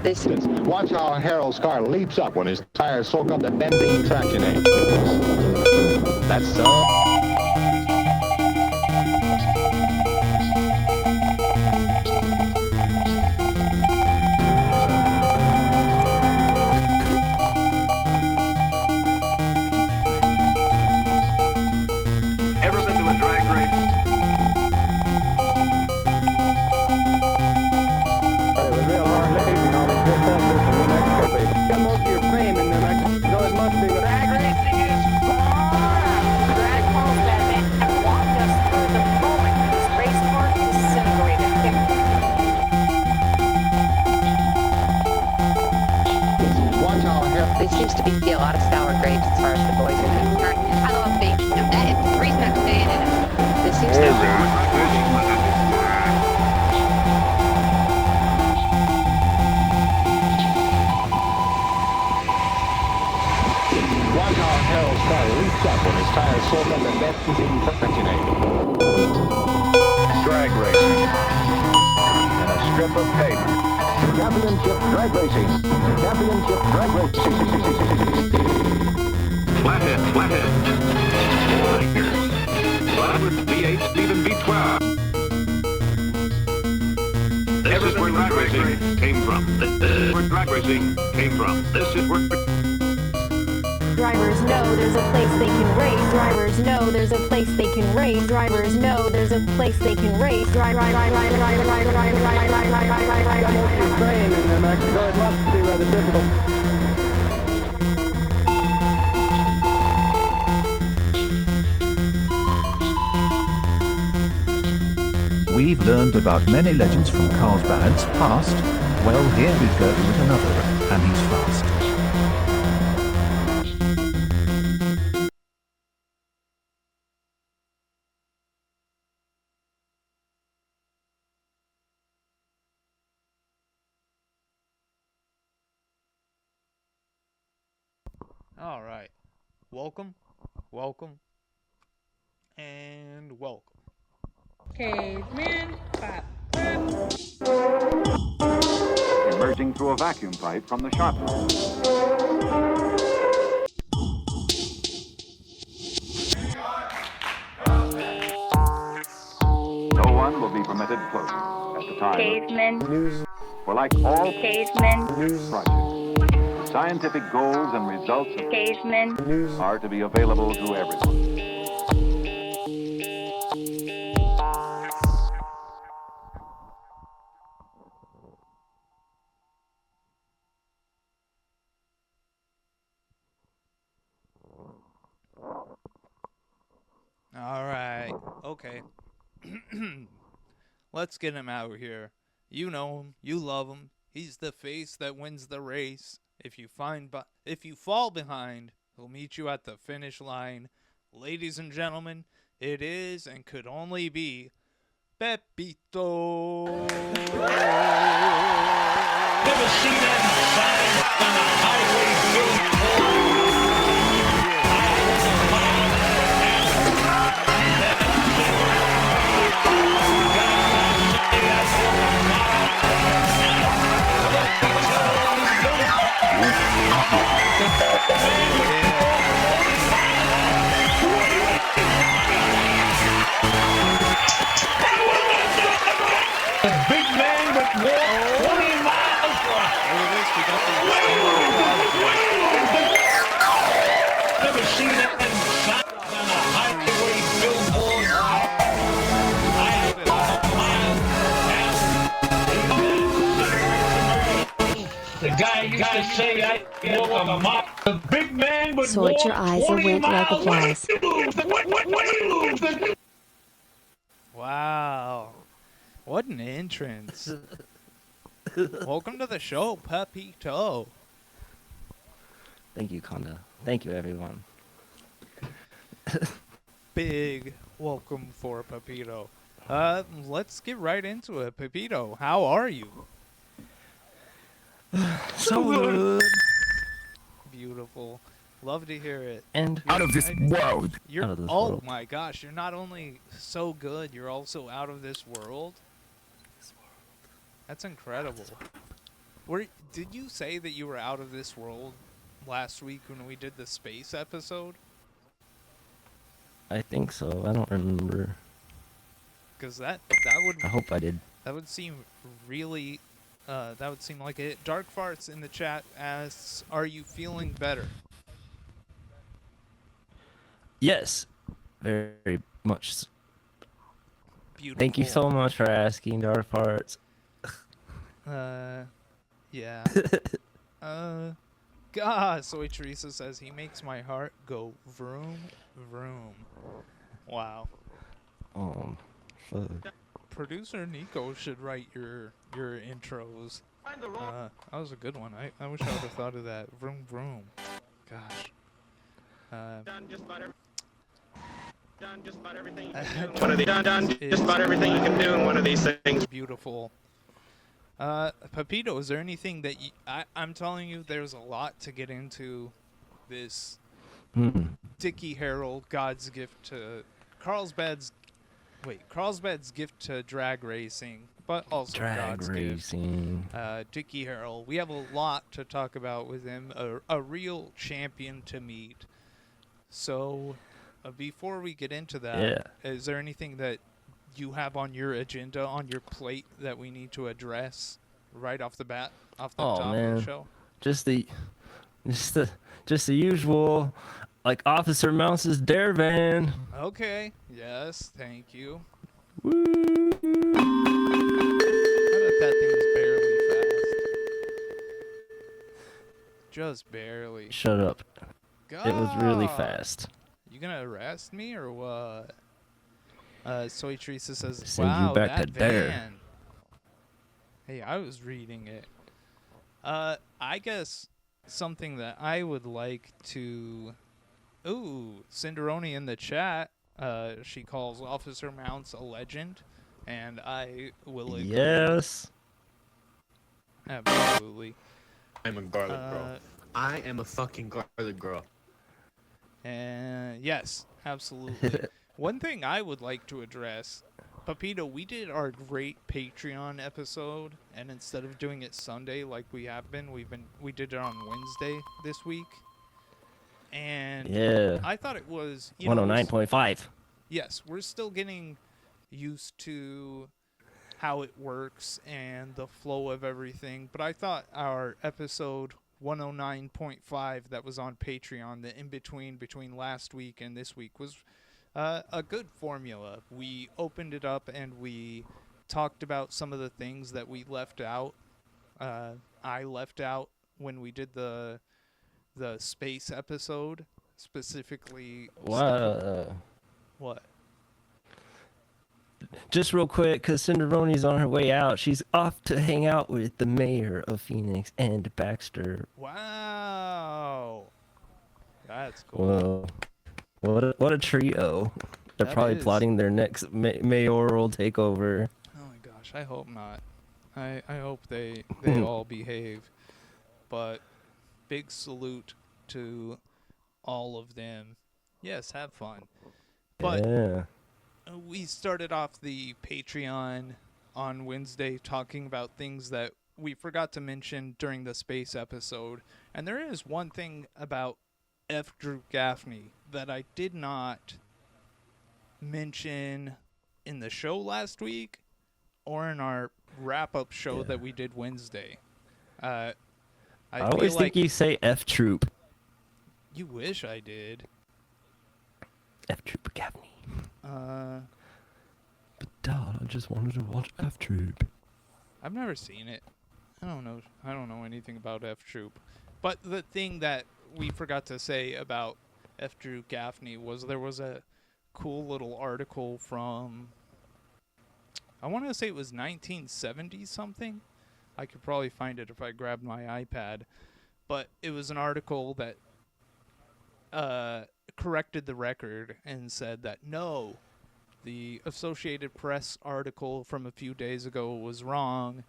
Watch how Harrell's car leaps up when his tires soak up the benzene tractionate. That's so. Ever been to a drag race? It was real hard living all these good testers in New Mexico, baby. Got most of your fame in New Mexico. It must be Drag racing is fun! Drag carlsbad man walked us through the moment this race car disintegrated. Watch how Harrell. There seems to be a lot of sour grapes as far as the boys are concerned. I love baking them. That is the reason I'm saying it. There seems to Watch how Harrell's car leaps up when his tires soak up the benzene tractionate. Drag racing. And a strip of pavement. Championship drag racing. Championship drag racing. Flathead. Robert V8, Stephen V12. This is where drag racing came from. This is where drag racing came from. This is where... Drivers know there's a place they can race. Drivers know there's a place they can race. Drivers know there's a place they can race. got most of your fame in New Mexico. It must be rather difficult. We've learned about many legends from Carlsbad's past. Well, here we go with another, and he's fast. All right. Welcome, and welcome. Caveman, clap, clap. Emerging through a vacuum pipe from the shop room. No one will be permitted close at the time. Caveman, For like all caveman, projects, the scientific goals and results of caveman, are to be available to everyone. All right. Okay. Let's get him out here. You know him. You love him. He's the face that wins the race. If you fall behind, he'll meet you at the finish line. Ladies and gentlemen, it is and could only be Pepito. Never seen that sign on a highway The big man would walk 20 miles per hour. Never seen that sign on a highway billboard. The guy used to say I walk a mile. The big man would So walk at your eyes, it 20 went like miles. applause. Wow. What an entrance. Welcome to the show, Pepito. Thank you, Conda. Thank you, everyone. Big welcome for Pepito. Let's get right into it. Pepito, how are you? So good. Beautiful. Love to hear it. And You're- Out of this world. You're, Out of this oh world. my gosh, you're not only so good, you're also out of this world. That's incredible. Did you say that you were out of this world last week when we did the space episode? I think so. I don't remember. Because that would I hope I did. that would seem really that would seem like it. Dark Farts in the chat asks, "Are you feeling better?" Yes, very much. Beautiful. Thank you so much for asking, Dark Parts. Yeah. God, Soy Teresa says he makes my heart go vroom, vroom. Wow. Fuck. Producer Nico should write your intros. That was a good one. I wish I would have thought of that. Vroom, vroom. Gosh. Done just about everything. Just about everything you can do in one of these things. Beautiful. Pepito, is there anything that I'm telling you, there's a lot to get into this Dickie Harrell, God's gift to Carlsbad's gift to drag racing, but also God's racing. gift. Dickie Harrell, we have a lot to talk about with him, a real champion to meet. So, before we get into that, is there anything that you have on your agenda, on your plate, that we need to address right off the bat, off the top of the show? Just the usual, like Officer Mouse's dare van. Okay. Yes. Thank you. Woo! I bet that thing is barely fast. Just barely. Shut up. God. It was really fast. You gonna arrest me or what? Soy Teresa says, Send "Wow, you back that to there." van." Hey, I was reading it. I guess something that I would like to. Ooh, Cinderoni in the chat. She calls Officer Mounts a legend, and I will agree. Yes. Absolutely. I'm a garlic girl. I am a fucking garlic girl. And yes, absolutely. One thing I would like to address, Pepito, we did our great Patreon episode, and instead of doing it Sunday like we have been, we did it on Wednesday this week. And I thought it was 109.5. Yes, we're still getting used to how it works and the flow of everything, but I thought our episode 109.5 that was on Patreon, the in-between between last week and this week, was a good formula. We opened it up and we talked about some of the things that we left out. I left out when we did the space episode, specifically. What? Just real quick, because Cinderoni's on her way out. She's off to hang out with the mayor of Phoenix and Baxter. Wow. That's cool. Well, what a trio. They're probably plotting their next mayoral takeover. Oh my gosh, I hope not. I hope they all behave. But big salute to all of them. Yes, have fun. But we started off the Patreon on Wednesday talking about things that we forgot to mention during the space episode. And there is one thing about F. Drew Gaffney that I did not mention in the show last week or in our wrap-up show that we did Wednesday. I always think you say F Troop. You wish I did. F Troop Gaffney. But Dad, I just wanted to watch F Troop. I've never seen it. I don't know anything about F Troop. But the thing that we forgot to say about F. Drew Gaffney was there was a cool little article from, I want to say it was 1970 something. I could probably find it if I grabbed my iPad. But it was an article that corrected the record and said that no, the Associated Press article from a few days ago was wrong.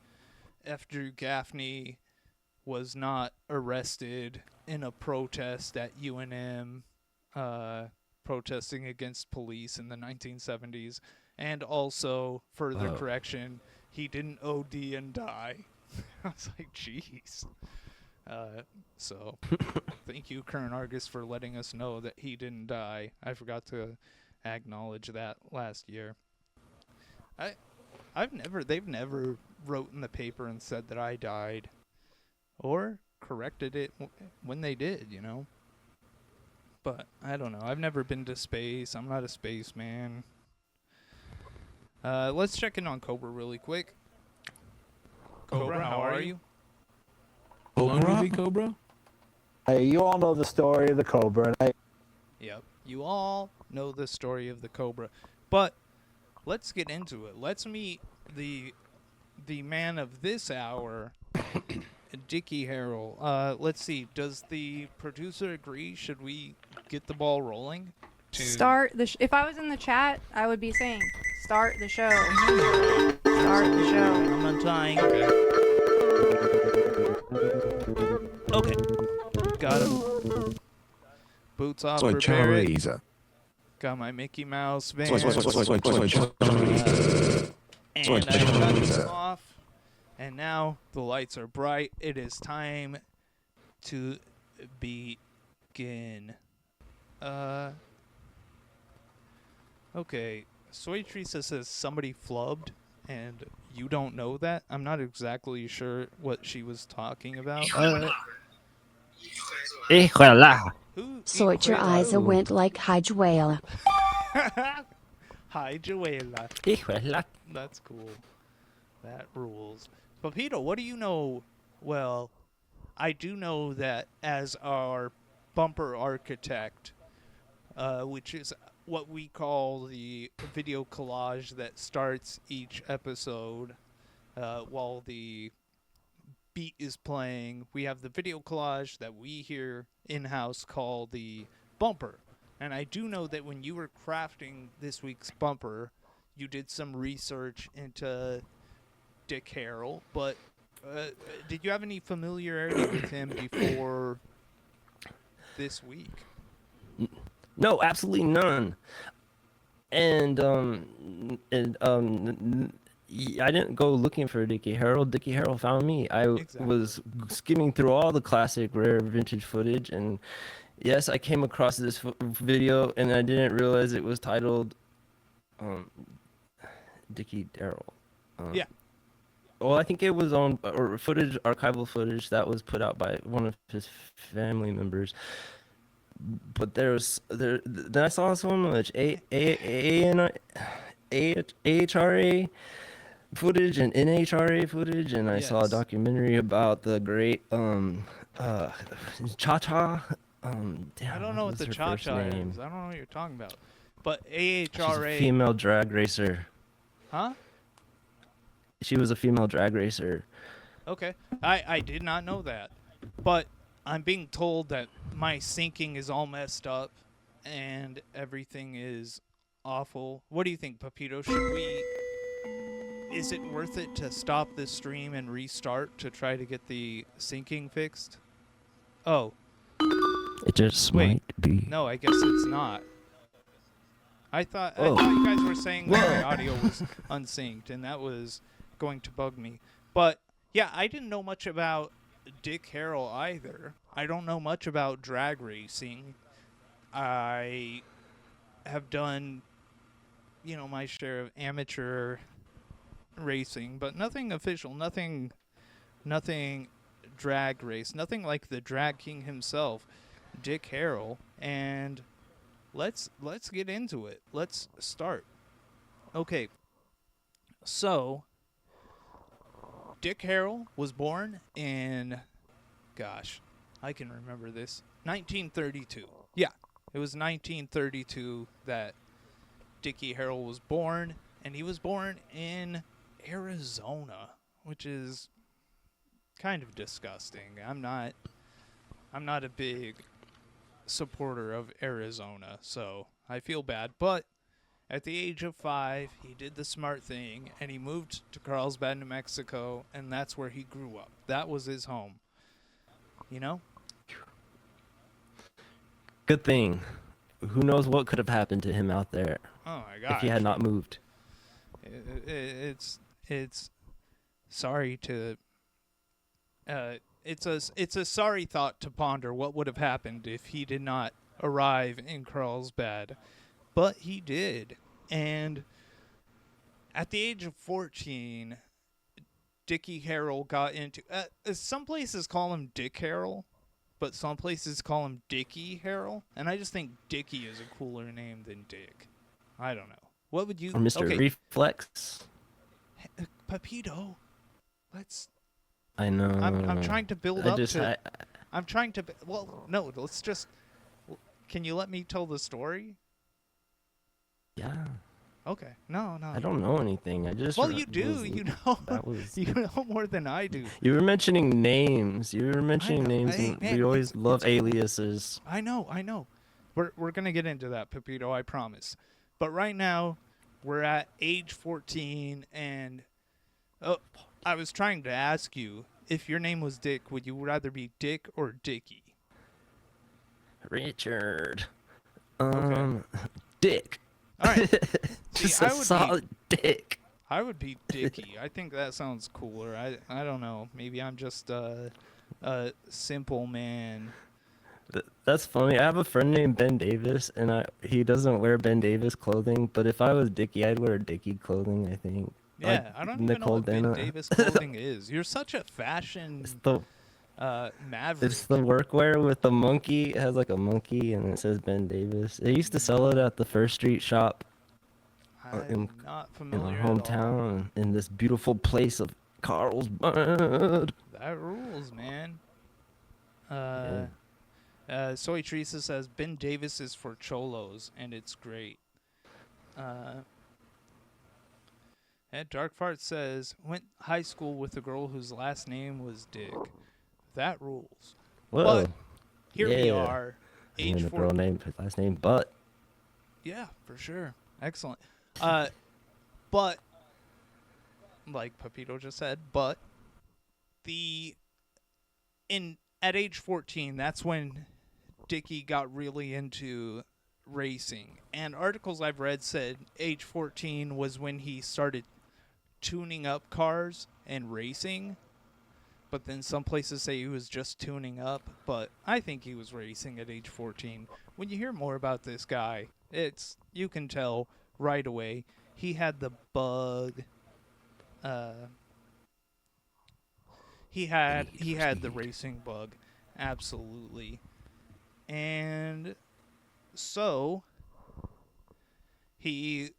F. Drew Gaffney was not arrested in a protest at UNM, protesting against police in the 1970s. And also, further correction, he didn't OD and die. I was like, jeez. So, thank you, Current Argus, for letting us know that he didn't die. I forgot to acknowledge that last year. They've never wrote in the paper and said that I died, or corrected it when they did, you know. But I don't know. I've never been to space. I'm not a spaceman. Let's check in on Cobra really quick. Cobra, how are you? Cobra? Hey, you all know the story of the Cobra. Yep. You all know the story of the Cobra. But let's get into it. Let's meet the man of this hour, Dickie Harrell. Let's see. Does the producer agree? Should we get the ball rolling? Start the if I was in the chat, I would be saying, start the show. Start the show. I'm not trying. Okay. Got him. Boots off for Barrett. Got my Mickey Mouse band. And I got this off. And now the lights are bright. It is time to begin. Okay. Soy Teresa says somebody flubbed, and you don't know that? I'm not exactly sure what she was talking about. Sort your eyes went like Hijuela. Hijuela. That's cool. That rules. Papito, what do you know? Well, I do know that as our bumper architect, which is what we call the video collage that starts each episode while the beat is playing, we have the video collage that we here in-house call the bumper. And I do know that when you were crafting this week's bumper, you did some research into Dick Harrell, but did you have any familiarity with him before this week? No, absolutely none. And I didn't go looking for Dickie Harrell. Dickie Harrell found me. I was skimming through all the classic rare vintage footage, and yes, I came across this video, and I didn't realize it was titled Dickie Harrell. Yeah. Well, I think it was on archival footage that was put out by one of his family members. But then I saw so much AHRA footage and NHRA footage, and I saw a documentary about the great Cha-Cha. I don't know what the Cha-Cha is. I don't know what you're talking about. But AHRA... She's a female drag racer. Huh? She was a female drag racer. Okay. I did not know that. But I'm being told that my syncing is all messed up and everything is awful. What do you think, Papito? Is it worth it to stop this stream and restart to try to get the syncing fixed? Oh. It just might be. No, I guess it's not. I thought you guys were saying that my audio was unsynced, and that was going to bug me. But yeah, I didn't know much about Dick Harrell either. I don't know much about drag racing. I have done, my share of amateur racing, but nothing official, nothing drag race, nothing like the drag king himself, Dick Harrell. And let's get into it. Let's start. Okay. So, Dick Harrell was born in, I can remember this, 1932. Yeah, it was 1932 that Dickie Harrell was born, and he was born in Arizona, which is kind of disgusting. I'm not a big supporter of Arizona, so I feel bad. But at the age of 5, he did the smart thing, and he moved to Carlsbad, New Mexico, and that's where he grew up. That was his home. Good thing. Who knows what could have happened to him out there? Oh my gosh. If he had not moved. It's sorry to it's a sorry thought to ponder. What would have happened if he did not arrive in Carlsbad? But he did, and at the age of 14, Dickie Harrell got into. Some places call him Dick Harrell, but some places call him Dickie Harrell, and I just think Dickie is a cooler name than Dick. I don't know. What would you? Or Mr. Okay. Reflex. Pepito, let's. I know. I'm trying to build up to. I'm trying to. Well, no. Let's just. Can you let me tell the story? Yeah. Okay. No. I don't know anything. I just. Well, you do. You know. That was. You know more than I do. You were mentioning names. And we always love aliases. I know. We're gonna get into that, Pepito. I promise. But right now, we're at age 14, and I was trying to ask you, if your name was Dick, would you rather be Dick or Dickie? Richard. Okay. Dick. All right. Just a solid dick. I would be Dickie. I think that sounds cooler. I don't know. Maybe I'm just a simple man. That's funny. I have a friend named Ben Davis, and he doesn't wear Ben Davis clothing. But if I was Dickie, I'd wear Dickie clothing, I think. Yeah, like I don't even know what Ben Davis clothing is. You're such a fashion maverick. It's the workwear with the monkey. It has like a monkey, and it says Ben Davis. They used to sell it at the First Street shop I'm not familiar in our hometown, in this beautiful place of Carlsbad. That rules, man. Soy Teresa says Ben Davis is for cholos, and it's great. And Dark Fart says went high school with a girl whose last name was Dick. That rules. Whoa. But here we are, age 14. A girl named his last name, but. Yeah, for sure. Excellent. But like Pepito just said, but at age 14, that's when Dickie got really into racing. And articles I've read said age 14 was when he started tuning up cars and racing. But then some places say he was just tuning up. But I think he was racing at age 14. When you hear more about this guy, you can tell right away. He had the bug. He had the racing bug. Absolutely. And so he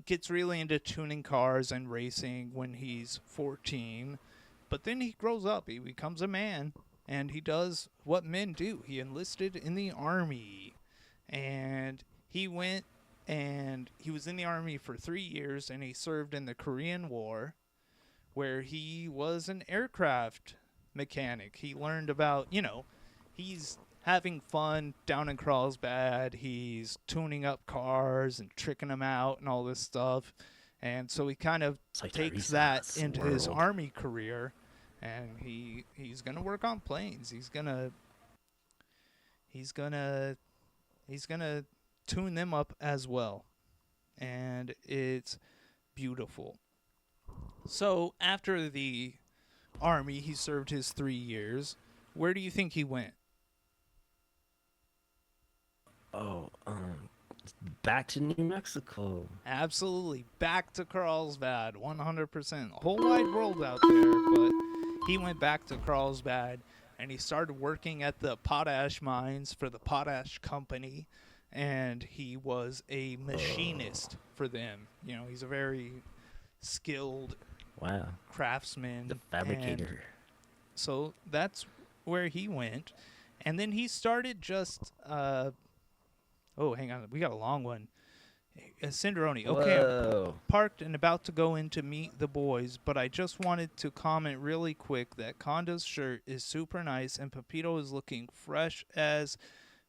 gets really into tuning cars and racing when he's 14. But then he grows up. He becomes a man. And he does what men do. He enlisted in the army. And he went and he was in the army for 3 years. And he served in the Korean War, where he was an aircraft mechanic. He learned about, he's having fun down in Carlsbad. He's tuning up cars and tricking them out and all this stuff. And so he kind of takes that into his army career, and he's going to work on planes. He's going to tune them up as well. And it's beautiful. So after the army, he served his 3 years. Where do you think he went? Back to New Mexico. Absolutely. Back to Carlsbad. 100%. Whole wide world out there, but he went back to Carlsbad, and he started working at the potash mines for the potash company, and he was a machinist for them. He's a very skilled craftsman. The fabricator. So that's where he went. And then he started just... hang on. We got a long one. Cinderoni. Okay, I'm parked and about to go in to meet the boys, but I just wanted to comment really quick that Conda's shirt is super nice, and Pepito is looking fresh as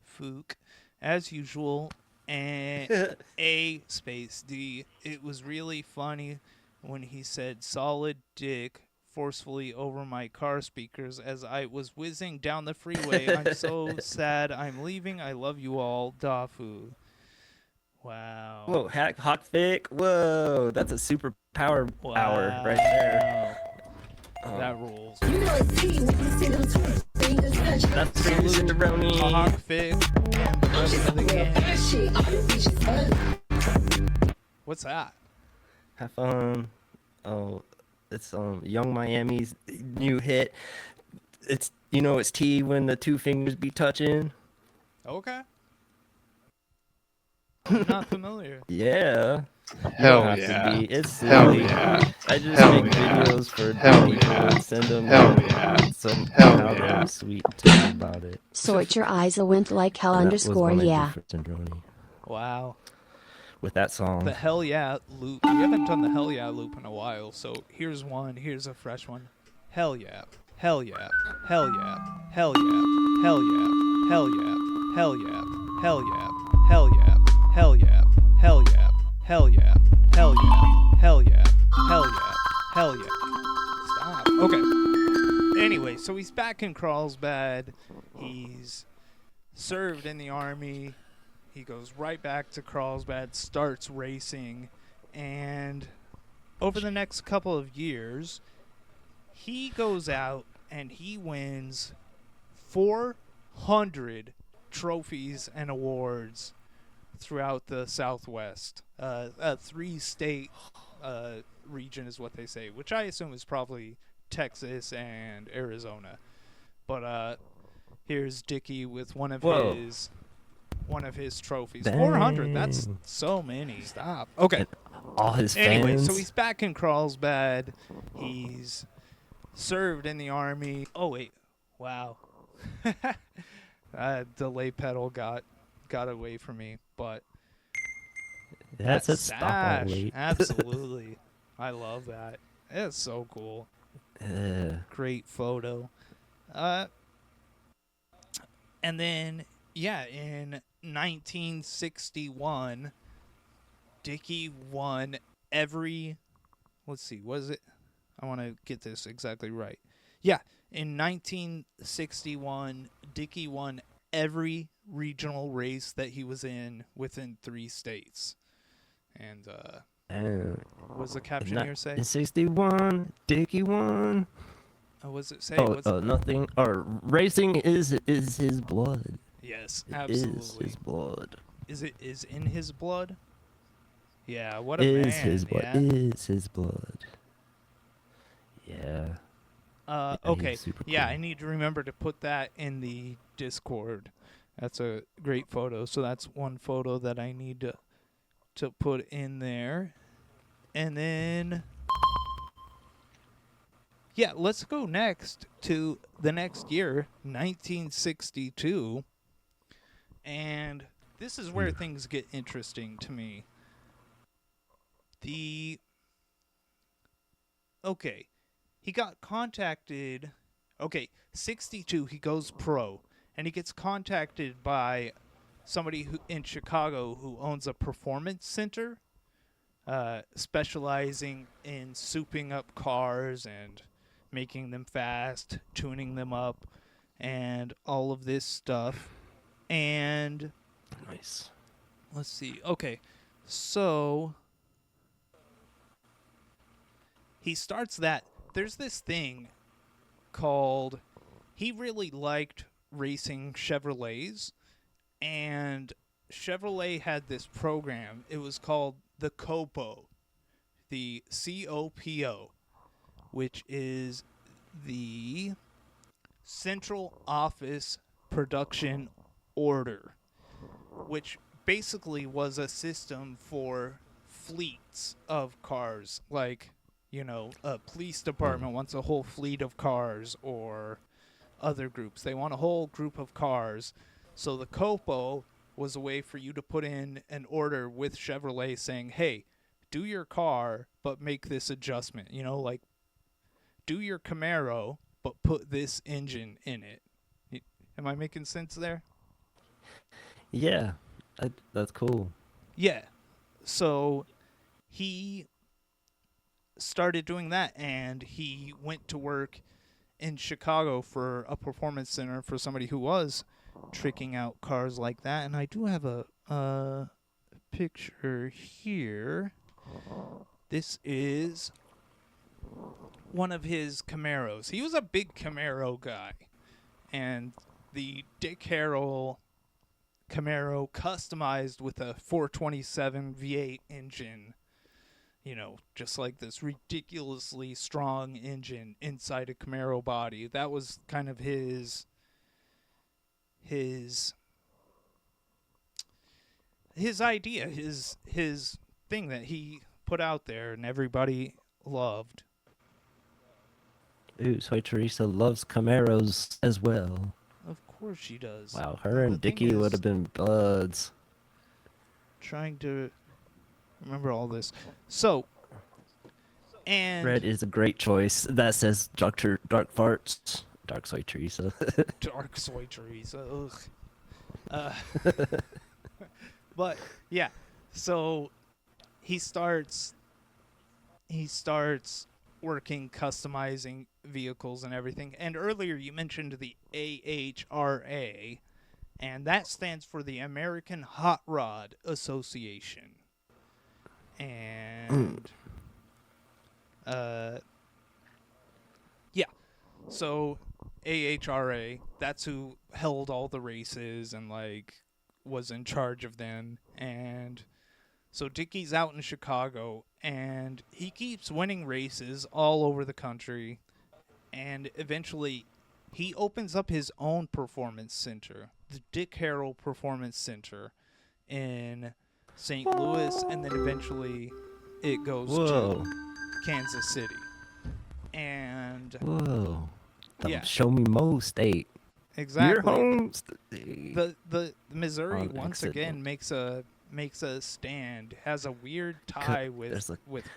Fook, as usual. And A_D. It was really funny when he said solid dick forcefully over my car speakers as I was whizzing down the freeway. I'm so sad I'm leaving. I love you all. Dafu. Wow. Whoa, Hawk Vic. Whoa, that's a super power hour right there. That rules. That's Cicerone. Hawk Fit and the rest of the gang. What's that? Have fun. Oh, it's Young Miami's new hit. It's it's T when the two fingers be touching. Okay. I'm not familiar. Yeah. Hell You don't have yeah. to be. It's Hell silly. yeah. I just Hell make yeah. videos for Hell people yeah. and send them. Hell yeah. Some Hell how yeah. they're sweet to me about it. Sort your eyes a went like hell And that was underscore one I did yeah. for Cicerone. Wow. With that song. The Hell Yeah loop. We haven't done the Hell Yeah loop in a while, so here's one. Here's a fresh one. Hell yeah. Hell yeah. Hell yeah. Hell yeah. Hell yeah. Hell yeah. Hell yeah. Hell yeah. Hell yeah. Hell yeah. Hell yeah. Hell yeah. Hell yeah. Hell yeah. Hell yeah. Hell yeah. Stop. Okay. Anyway, so he's back in Carlsbad. He's served in the army. He goes right back to Carlsbad, starts racing, and over the next couple of years, he goes out and he wins 400 trophies and awards throughout the Southwest. A 3-state region is what they say, which I assume is probably Texas and Arizona. But here's Dickie with one of his trophies. Dang. 400. That's so many. Stop. Okay. And all his Anyway, fans. so he's back in Carlsbad. He's served in the army. Oh wait. Wow. Delay pedal got away from me, but That's a sash. stop all late. Absolutely. I love that. It's so cool. Great photo. And then in 1961, Dickie won every. Let's see, was it? I want to get this exactly right. Yeah, in 1961, Dickie won every regional race that he was in within 3 states. And what was the caption here say? In 61, Dickie won. What was it say? Nothing. Or racing is his blood. Yes, It absolutely. is his blood. Is in his blood? Yeah, what a Is man. his blood. Yeah. Is his blood. Yeah. And Okay. he's super Yeah, cool. I need to remember to put that in the Discord. That's a great photo. So that's one photo that I need to put in there. And then let's go next to the next year, 1962. And this is where things get interesting to me. He got contacted. 62, he goes pro, and he gets contacted by somebody in Chicago who owns a performance center, specializing in souping up cars and making them fast, tuning them up, and all of this stuff. And nice. Let's see. Okay, so he starts that. There's this thing called, he really liked racing Chevrolets, and Chevrolet had this program. It was called the COPO, the COPO, which is the Central Office Production Order, which basically was a system for fleets of cars. Like, a police department wants a whole fleet of cars, or other groups. They want a whole group of cars. So the COPO was a way for you to put in an order with Chevrolet saying, hey, do your car, but make this adjustment. Like, do your Camaro, but put this engine in it. Am I making sense there? Yeah, that's cool. Yeah. So he started doing that, and he went to work in Chicago for a performance center for somebody who was tricking out cars like that. And I do have a picture here. This is one of his Camaros. He was a big Camaro guy, and the Dick Harrell Camaro customized with a 427 V8 engine. You know, just like this ridiculously strong engine inside a Camaro body. That was kind of his idea, his thing that he put out there and everybody loved. Ooh, so Teresa loves Camaros as well. Of course she does. Wow, her and Dickie would have been buds. Trying to remember all this. So, and Red is a great choice. That says Dark Farts. Dark Soy Teresa. Dark Soy Teresa. Ugh. But yeah, so he starts working, customizing vehicles and everything. And earlier you mentioned the AHRA, and that stands for the American Hot Rod Association. And yeah, so AHRA, that's who held all the races and like was in charge of them. And so Dickie's out in Chicago and he keeps winning races all over the country, and eventually he opens up his own performance center, the Dick Harrell Performance Center in St. Louis, and then eventually it goes to Kansas City. And whoa, yeah, show me Mo State. Exactly. Your home state. The Missouri once again makes a stand, has a weird tie with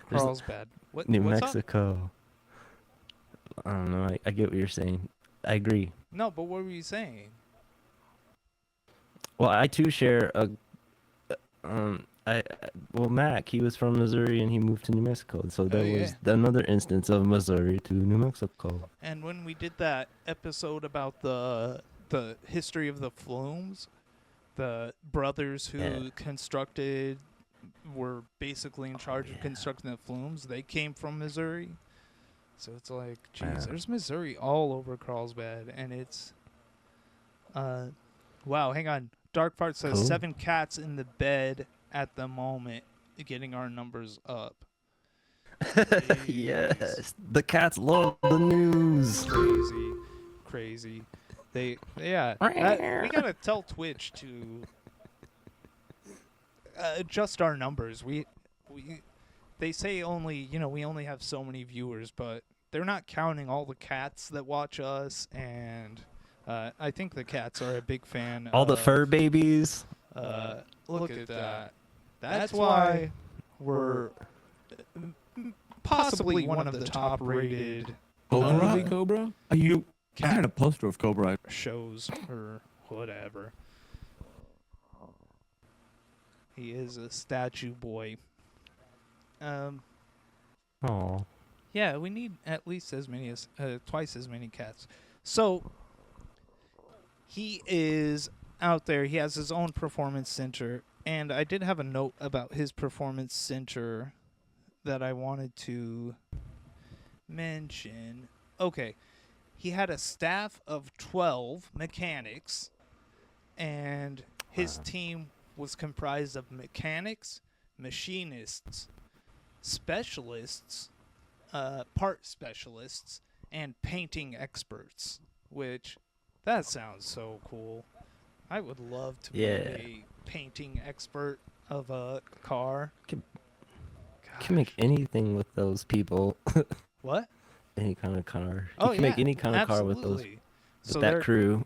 Carlsbad. New what's Mexico. Up? I don't know. I get what you're saying. I agree. No, but what were you saying? Well, I too share a. Mac, he was from Missouri and he moved to New Mexico, so that was another instance of Missouri to New Mexico. And when we did that episode about the history of the flumes, the brothers who were basically in charge of constructing the flumes, they came from Missouri. So it's like, geez, there's Missouri all over Carlsbad, and it's wow, hang on. Dark Fart says 7 cats in the bed at the moment, getting our numbers up. Yes, the cats love the news. Crazy. We gotta tell Twitch to adjust our numbers. They say only, we only have so many viewers, but they're not counting all the cats that watch us, and I think the cats are a big fan. All the fur babies. Look at that. That's why we're possibly one of the top-rated Cobra? I had a poster of Cobra shows or whatever. He is a statue boy. Oh. Yeah, we need at least twice as many cats. So he is out there. He has his own performance center, and I did have a note about his performance center that I wanted to mention. Okay. He had a staff of 12 mechanics, and his team was comprised of mechanics, machinists, specialists, part specialists, and painting experts, which that sounds so cool. I would love to be a painting expert of a car. Can make anything with those people. What? Any kind of car. You can make any kind of car with those. So that crew.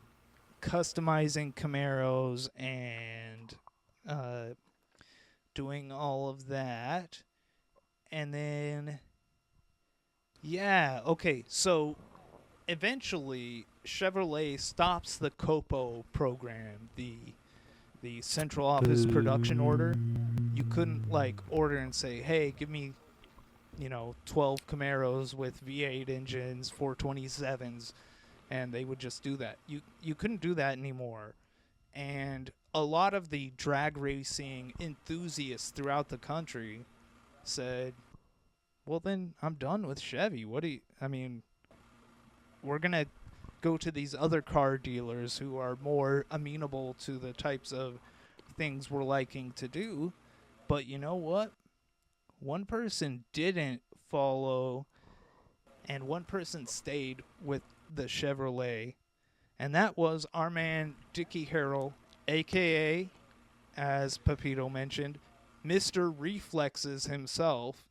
Customizing Camaros and doing all of that. And then, so eventually Chevrolet stops the COPO program, the central office production order. You couldn't order and say, hey, give me 12 Camaros with V8 engines, 427s, and they would just do that. You couldn't do that anymore. And a lot of the drag racing enthusiasts throughout the country said, well, then I'm done with Chevy. I mean, we're going to go to these other car dealers who are more amenable to the types of things we're liking to do. But you know what? One person didn't follow, and one person stayed with the Chevrolet, and that was our man Dickie Harrell, a.k.a., as Pepito mentioned, Mr. Reflexes himself,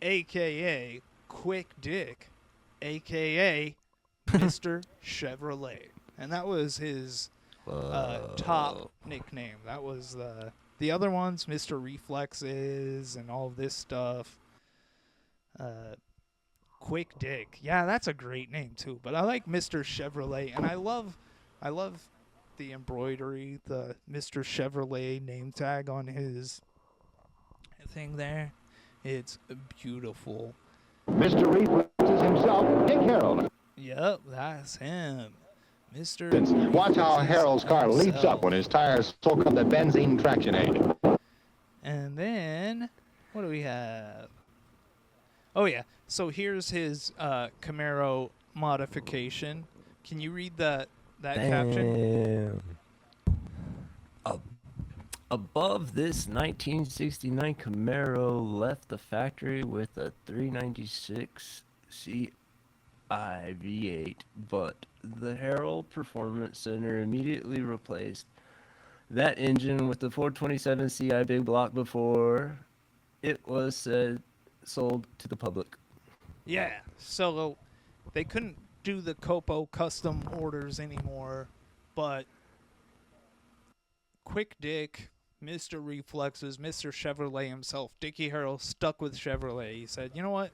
a.k.a. Quick Dick, a.k.a. Mr. Chevrolet. And that was his top nickname. That was the other ones, Mr. Reflexes and all of this stuff. Quick Dick. Yeah, that's a great name too. But I like Mr. Chevrolet, and I love the embroidery, the Mr. Chevrolet name tag on his thing there. It's beautiful. Mr. Reflexes himself, Dick Harrell. Yep, that's him. Mr. Watch how Reflexes Harrell's car leaps himself. up when his tires soak up the benzene traction aid. And then, what do we have? Oh, yeah. So here's his Camaro modification. Can you read that caption? Above this 1969 Camaro left the factory with a 396 Ci V8, but the Harrell Performance Center immediately replaced that engine with the 427 Ci Big Block before it was sold to the public. Yeah. So they couldn't do the Copo custom orders anymore, but Quick Dick, Mr. Reflexes, Mr. Chevrolet himself, Dickie Harrell, stuck with Chevrolet. He said, you know what?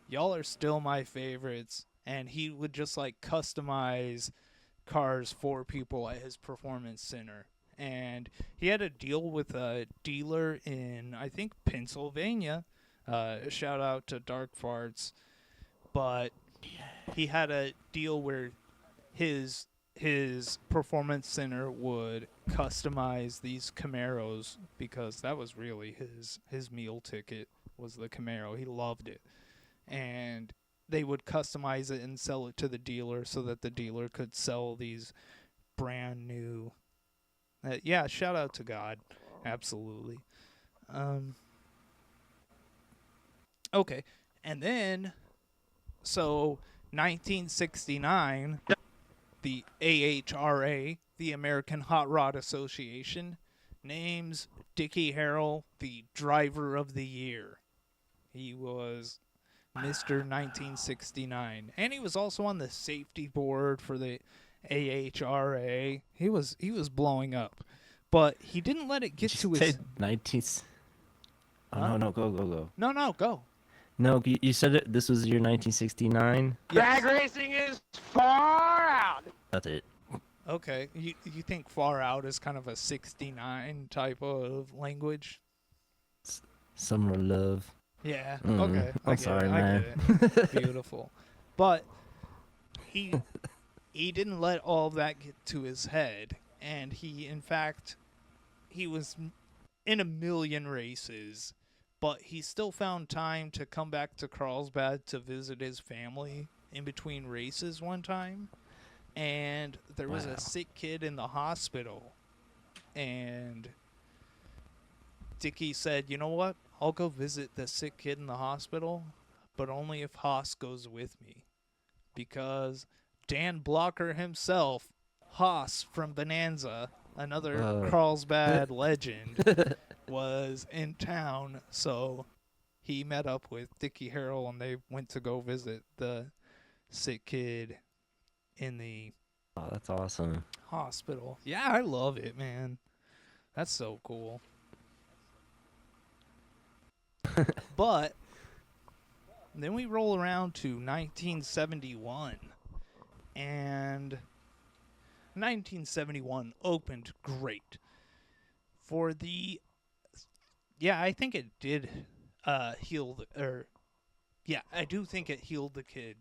Y'all are still my favorites. And he would just like customize cars for people at his performance center. And he had a deal with a dealer in, I think, Pennsylvania. Shout out to Dark Farts. But he had a deal where his performance center would customize these Camaros, because that was really his meal ticket, was the Camaro. He loved it. And they would customize it and sell it to the dealer so that the dealer could sell these brand new. Yeah, shout out to God. Absolutely. Okay. And then, so 1969, the AHRA, the American Hot Rod Association, names Dickie Harrell the Driver of the Year. He was Mr. 1969, and he was also on the safety board for the AHRA. He was blowing up, but he didn't let it get to his 19. Oh, no, go. No, go. No, you said it. This was your 1969. Yes. Drag racing is far out. That's it. Okay, you think far out is kind of a 69 type of language? Summer love. Yeah. Okay. I'm sorry, man. I get it. Beautiful, but he didn't let all of that get to his head, and in fact, he was in a million races, but he still found time to come back to Carlsbad to visit his family in between races one time, and there was a sick kid in the hospital, and Dickie said, you know what? I'll go visit the sick kid in the hospital, but only if Haas goes with me. Because Dan Blocker himself, Haas from Bonanza, another Carlsbad legend, was in town. So he met up with Dickie Harrell, and they went to go visit the sick kid in the that's awesome. hospital. Yeah, I love it, man. That's so cool. But then we roll around to 1971, and 1971 opened great for the. Yeah, I think it did heal I do think it healed the kid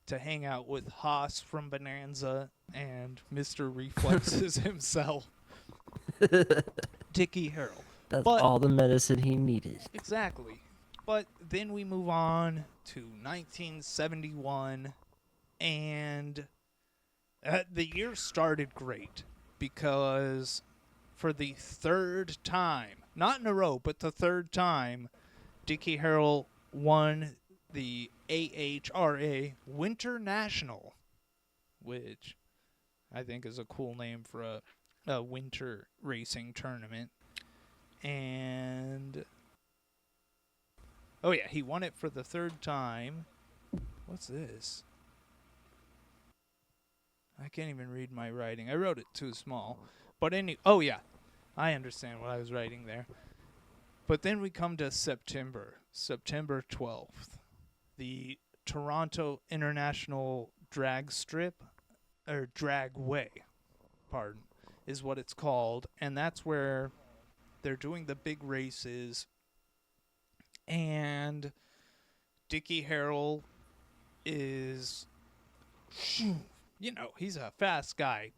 to hang out with Haas from Bonanza and Mr. Reflexes himself, Dickie Harrell. That's all the medicine he needed. Exactly. But then we move on to 1971, and the year started great because for the third time, not in a row, but the third time, Dickie Harrell won the AHRA Winter National, which I think is a cool name for a winter racing tournament. And oh yeah, he won it for the third time. What's this? I can't even read my writing. I wrote it too small. But oh yeah, I understand what I was writing there. But then we come to September 12th. The Toronto International Drag Strip, or Dragway, pardon, is what it's called. And that's where they're doing the big races. And Dickie Harrell is, you know, he's a fast guy.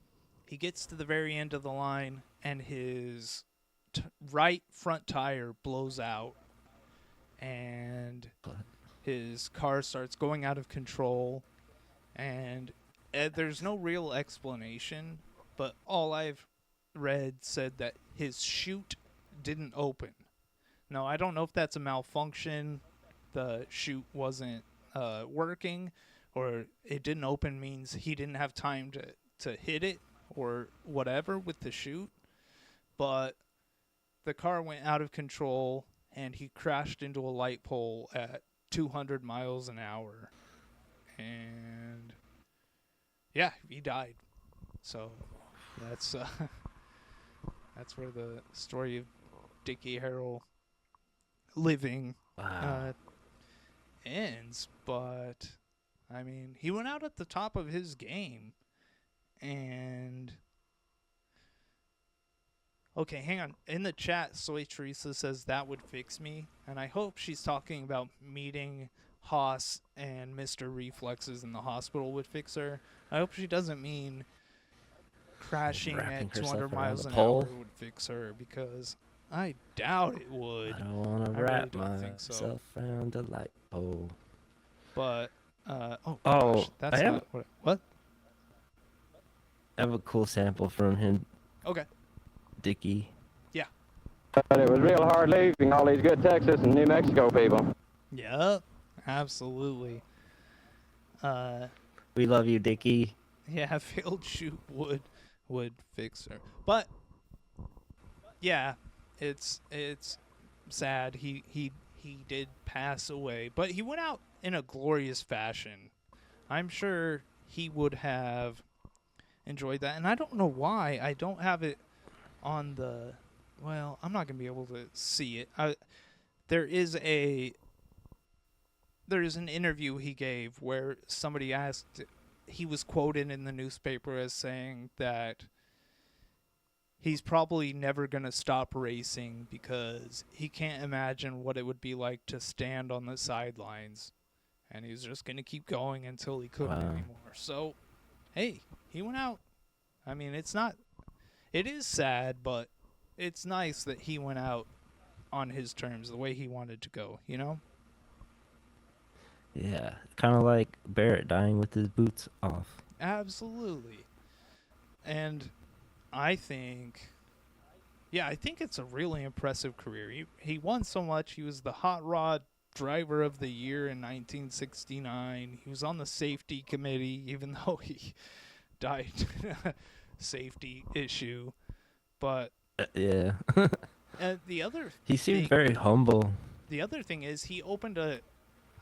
He gets to the very end of the line, and his right front tire blows out, and his car starts going out of control, and there's no real explanation, but all I've read said that his chute didn't open. Now, I don't know if that's a malfunction, the chute wasn't working, or it didn't open means he didn't have time to hit it or whatever with the chute, but the car went out of control and he crashed into a light pole at 200 miles an hour, and yeah, he died. So that's where the story of Dickie Harrell living ends. But I mean, he went out at the top of his game. And okay, hang on. In the chat, Soy Teresa says that would fix me, and I hope she's talking about meeting Haas and Mr. Reflexes in the hospital would fix her. I hope she doesn't mean crashing at 200 miles an hour would fix her, because I doubt it would. I don't want to wrap myself around a light pole. But gosh, that's not what? I have a cool sample from him. Okay. Dickie. Yeah. But it was real hard leaving all these good Texas and New Mexico people. Yep. Absolutely. We love you, Dickie. Yeah, failed shoot would fix her. But yeah, it's sad. He did pass away, but he went out in a glorious fashion. I'm sure he would have enjoyed that, and I don't know why I don't have it on the, well, I'm not gonna be able to see it. There is an interview he gave where somebody asked, he was quoted in the newspaper as saying that he's probably never gonna stop racing because he can't imagine what it would be like to stand on the sidelines, and he's just gonna keep going until he couldn't anymore. So hey, he went out. I mean, it is sad, but it's nice that he went out on his terms, the way he wanted to go, you know? Yeah, kind of like Barrett dying with his boots off. Absolutely. And I think it's a really impressive career. He won so much. He was the Hot Rod Driver of the Year in 1969. He was on the safety committee, even though he died safety issue. But yeah. the other he seemed very humble. The other thing is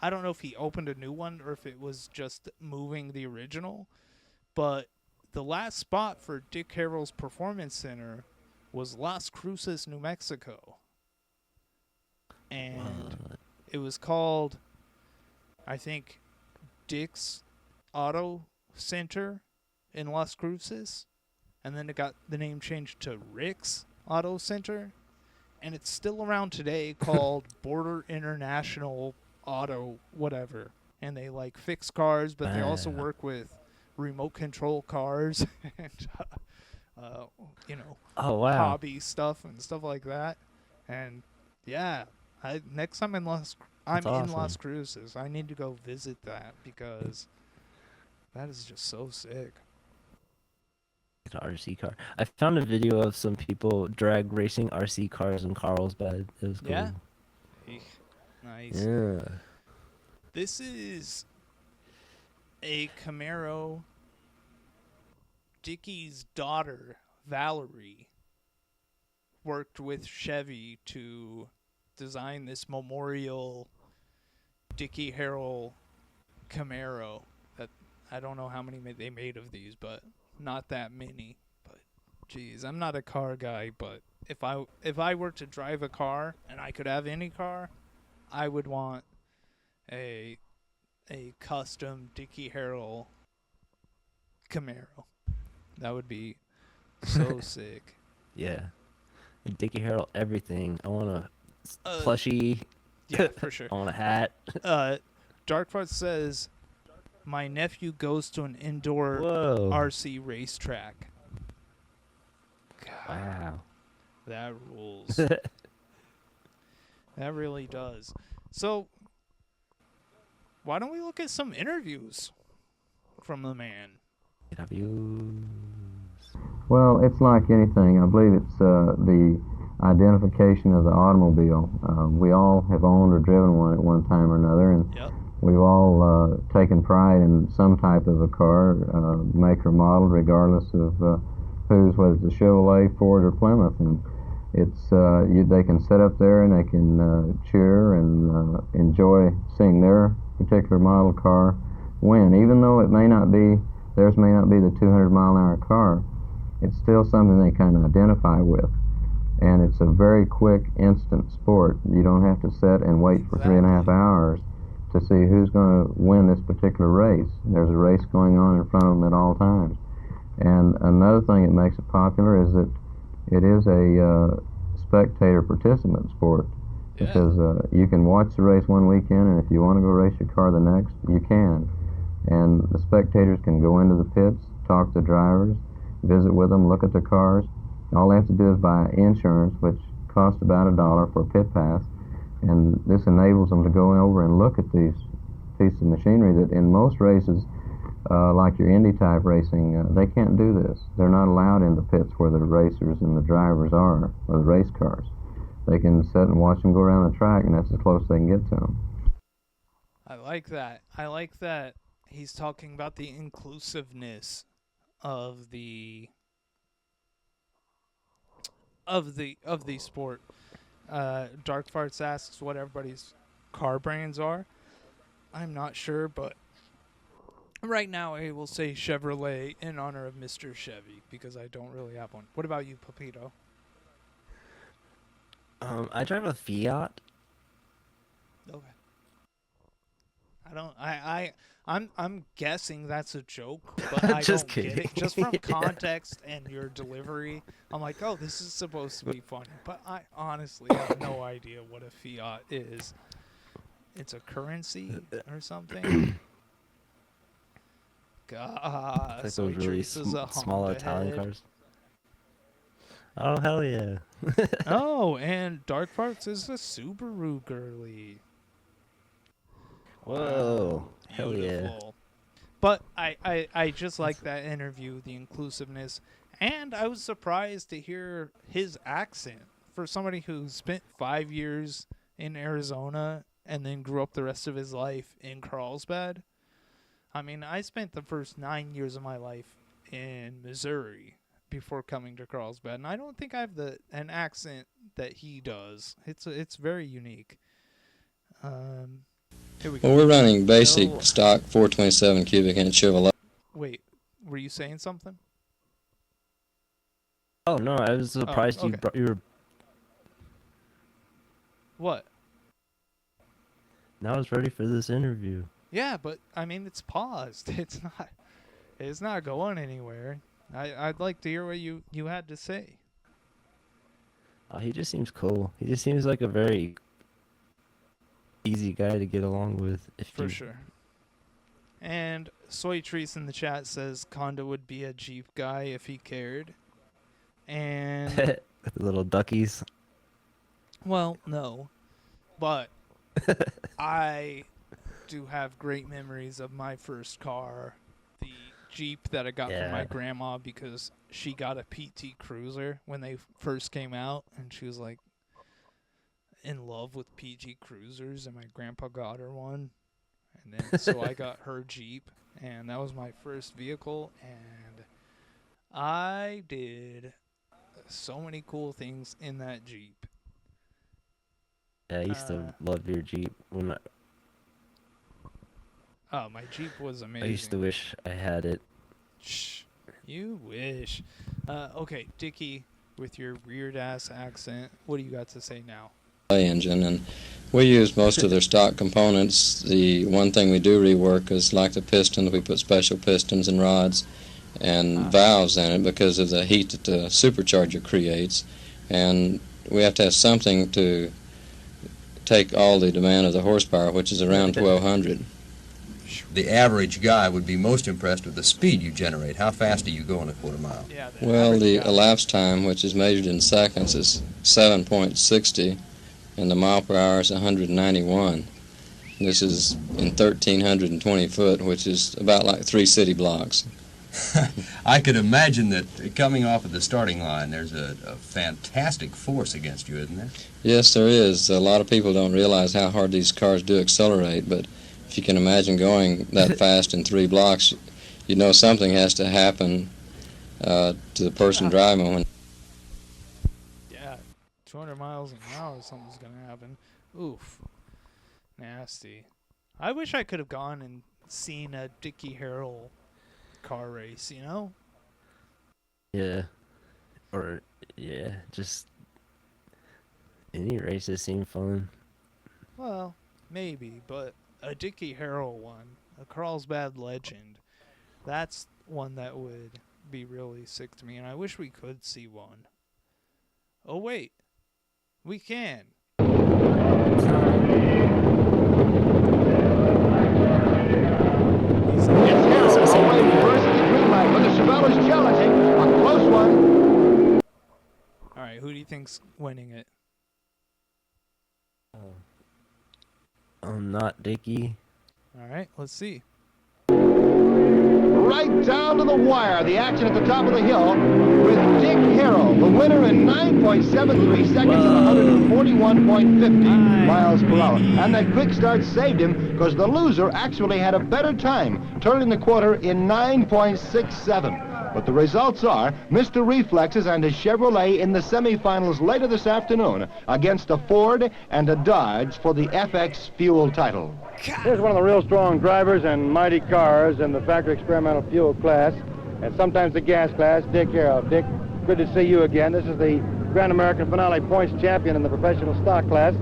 I don't know if he opened a new one or if it was just moving the original, but the last spot for Dick Harrell's Performance Center was Las Cruces, New Mexico. And it was called, I think, Dick's Auto Center in Las Cruces. And then it got the name changed to Rick's Auto Center. And it's still around today, called Border International Auto whatever. And they like fix cars, but they also work with remote control cars and hobby stuff and stuff like that. And yeah, Next time I'm That's in awesome. Las Cruces, I need to go visit that because that is just so sick. An RC car. I found a video of some people drag racing RC cars in Carlsbad. It was cool. Yeah. Nice. Yeah. This is a Camaro. Dickie's daughter, Valerie, worked with Chevy to design this memorial Dickie Harrell Camaro. That I don't know how many they made of these, but not that many. But geez, I'm not a car guy, but if I were to drive a car and I could have any car, I would want a custom Dickie Harrell Camaro. That would be so sick. Yeah. And Dickie Harrell, everything. I want a plushie. Yeah, for sure. I want a hat. Darkfart says, my nephew goes to an indoor RC racetrack. God, wow. That rules. That really does. So, why don't we look at some interviews from the man? Interviews. Well, it's like anything. I believe it's the identification of the automobile. We all have owned or driven one at one time or another, and we've all taken pride in some type of a car, make or model, regardless of whose, whether it's a Chevrolet, Ford, or Plymouth. And it's they can sit up there and they can cheer and enjoy seeing their particular model car win, even though it may not be theirs, may not be the 200-mile-an-hour car. It's still something they kind of identify with, and it's a very quick, instant sport. You don't have to sit and wait for 3.5 hours to see who's going to win this particular race. There's a race going on in front of them at all times. And another thing that makes it popular is that it is a spectator participant sport, because you can watch the race one weekend, and if you want to go race your car the next, you can. And the spectators can go into the pits, talk to drivers, visit with them, look at the cars. All they have to do is buy insurance, which costs about $1 for a pit pass, and this enables them to go over and look at these pieces of machinery that in most races, like your Indy type racing, they can't do this. They're not allowed in the pits where the racers and the drivers are, or the race cars. They can sit and watch them go around the track, and that's as close as they can get to them. I like that. I like that he's talking about the inclusiveness of the sport. Dark Farts asks what everybody's car brands are. I'm not sure, but right now I will say Chevrolet in honor of Mr. Chevy because I don't really have one. What about you, Papito? I drive a Fiat. Okay. I'm guessing that's a joke, but I Just don't get kidding. it. Just from context and your delivery, I'm like, oh, this is supposed to be funny. But I honestly have no idea what a fiat is. It's a currency or something? God, Like so those really small Italian cars. Oh, hell yeah. Oh, and Dark Farts is a Subaru girly. Whoa. Hell yeah. Beautiful. But I just like that interview, the inclusiveness, and I was surprised to hear his accent. For somebody who spent 5 years in Arizona and then grew up the rest of his life in Carlsbad. I mean, I spent the first 9 years of my life in Missouri before coming to Carlsbad, and I don't think I have an accent that he does. It's very unique. Here we go. Well, we're running basic stock 427 cubic inch Chevrolet. Wait, were you saying something? Oh no, I was surprised okay. you were. What? Now I was ready for this interview. Yeah, but I mean it's paused. It's not going anywhere. I'd like to hear what you had to say. Oh, he just seems cool. He just seems like a very easy guy to get along with. For sure. And Soy Trees in the chat says Conda would be a Jeep guy if he cared. And the little duckies. Well, no. But I do have great memories of my first car, the Jeep that I got from my grandma, because she got a PT Cruiser when they first came out, and she was like in love with PT Cruisers, and my grandpa got her one, and then so I got her Jeep, and that was my first vehicle, and I did so many cool things in that Jeep. Yeah, I used to love your Jeep. Oh, my Jeep was amazing. I used to wish I had it. Shh, you wish. Okay, Dickie, with your weird-ass accent, what do you got to say now? Engine, and we use most of their stock components. The one thing we do rework is like the piston. We put special pistons and rods and valves in it because of the heat that the supercharger creates, and we have to have something to take all the demand of the horsepower, which is around 1200. The average guy would be most impressed with the speed you generate. How fast do you go in a quarter mile? Well, the elapsed time, which is measured in seconds, is 7.60, and the mile per hour is 191. This is in 1,320 foot, which is about like 3 city blocks. I could imagine that coming off of the starting line, there's a fantastic force against you, isn't there? Yes, there is. A lot of people don't realize how hard these cars do accelerate, but if you can imagine going that fast in 3 blocks, you know something has to happen to the person driving when. Yeah, 200 miles an hour, something's going to happen. Oof. Nasty. I wish I could have gone and seen a Dickie Harrell car race, you know? Yeah. Or, yeah, just any races seem fun. Well, maybe, but a Dickie Harrell one, a Carlsbad legend, that's one that would be really sick to me, and I wish we could see one. Oh, wait. We can. Alright, who do you think's winning it? Not Dickie. Alright, let's see. Right down to the wire, the action at the top of the hill with Dick Harrell, the winner in 9.73 seconds and 141.50 miles per hour. And that quick start saved him because the loser actually had a better time, turning the quarter in 9.67. But the results are Mr. Reflexes and his Chevrolet in the semifinals later this afternoon against a Ford and a Dodge for the FX Fuel title. Here's one of the real strong drivers and mighty cars in the factory experimental fuel class, and sometimes the gas class, Dick Harrell. Dick, good to see you again. This is the Grand American Finale points champion in the professional stock class.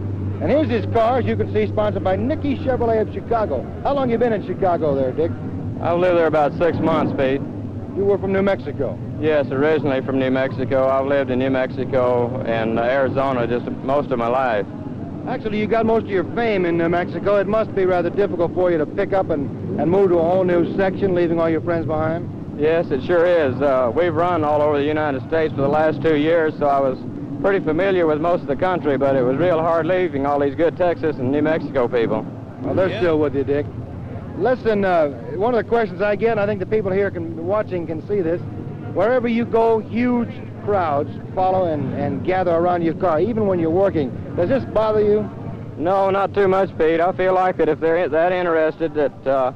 And here's his car, as you can see, sponsored by Nicky Chevrolet of Chicago. How long you been in Chicago there, Dick? I've lived there about 6 months, Pete. You were from New Mexico? Yes, originally from New Mexico. I've lived in New Mexico and Arizona just most of my life. Actually, you got most of your fame in New Mexico. It must be rather difficult for you to pick up and move to a whole new section, leaving all your friends behind? Yes, it sure is. We've run all over the United States for the last 2 years, so I was pretty familiar with most of the country, but it was real hard leaving all these good Texas and New Mexico people. Well, they're still with you, Dick. Listen, one of the questions I get, and I think the people here watching can see this, wherever you go, huge crowds follow and gather around your car, even when you're working. Does this bother you? No, not too much, Pete. I feel like that if they're that interested, that